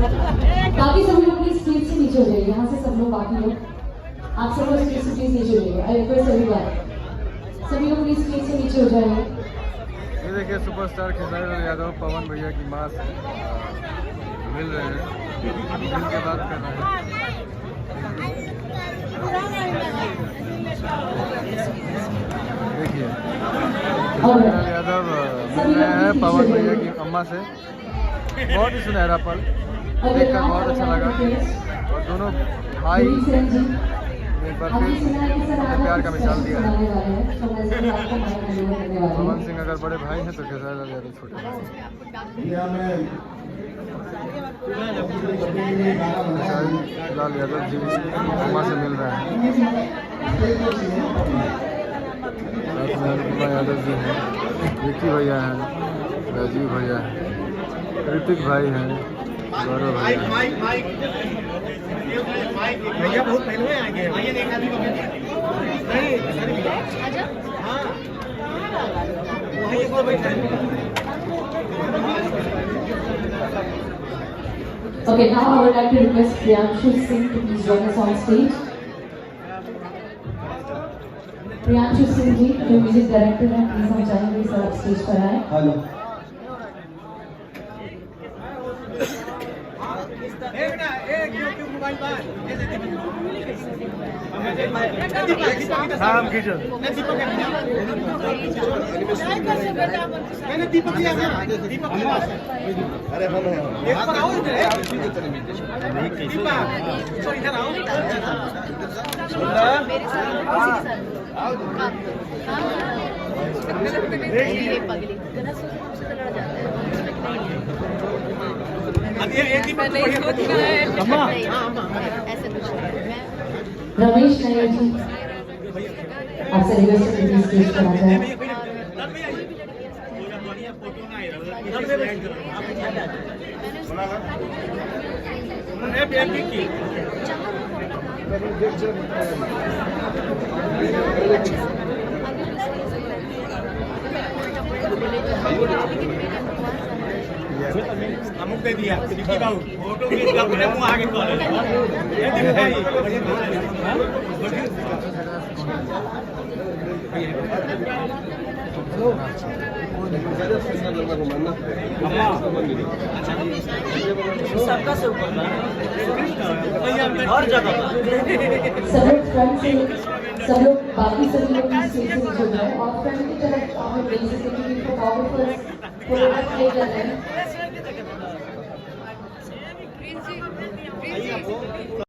बाकी सब लोग प्लीज स्टेज से नीचे हो जाइए, यहाँ से सब लोग, बाकी लोग आप सब लोग स्टेज से प्लीज नीचे हो जाइए। आई रिक्वेस्ट एवरीवन, सभी लोग प्लीज स्टेज से नीचे हो जाइए। ये देखिए सुपरस्टार खेसारी लाल यादव पवन भैया की मां से मिल रहे हैं, मिल के बात कर रहे हैं। देखिए खेसारी लाल यादव मिल रहे हैं पवन भैया की अम्मा से। बहुत ही सुनहरा पल देखकर बहुत अच्छा लगा, और दोनों भाई एक बार फिर प्यार का मिसाल दिया है। पवन सिंह अगर बड़े भाई हैं तो खेसारी लाल यादव छोटे भाई। खेसारी लाल यादव जी अम्मा से मिल रहे हैं। यादव जी हैं, विक्की भैया हैं, राजीव भैया हैं, ऋतिक भाई हैं, गौरव भाई हैं। भैया बहुत पहले आएंगे। Okay, now I would like to request Priyanshu Singh to please join us on stage. Priyanshu Singh जी, जो म्यूजिक डायरेक्टर हैं, प्लीज हम चाहेंगे सर आप स्टेज पर आए। हेलो, नाम कीजिए। मैंने दीपक जी दीपक अरे हम हैं। एक बार आओ इधर आओ। मेरे साथ पगली गलत सोच मुझसे लड़ जाता है। ऐसे कुछ नहीं। रमेश नायर जी, आपसे रिक्वेस्ट है प्लीज स्टेज पर आ जाए। अमुक दे दिया विकी बाबू फोटो क्लिक कर ले मुंह आगे कर ले ये देखो भाई सबका से ऊपर हर जगह सब लोग फ्रंट से, सब लोग बाकी सभी लोग स्टेज से नीचे हो जाए और फ्रंट की तरफ आप देख सकते हैं कि पावरफुल प्रोडक्ट प्ले कर रहे हैं।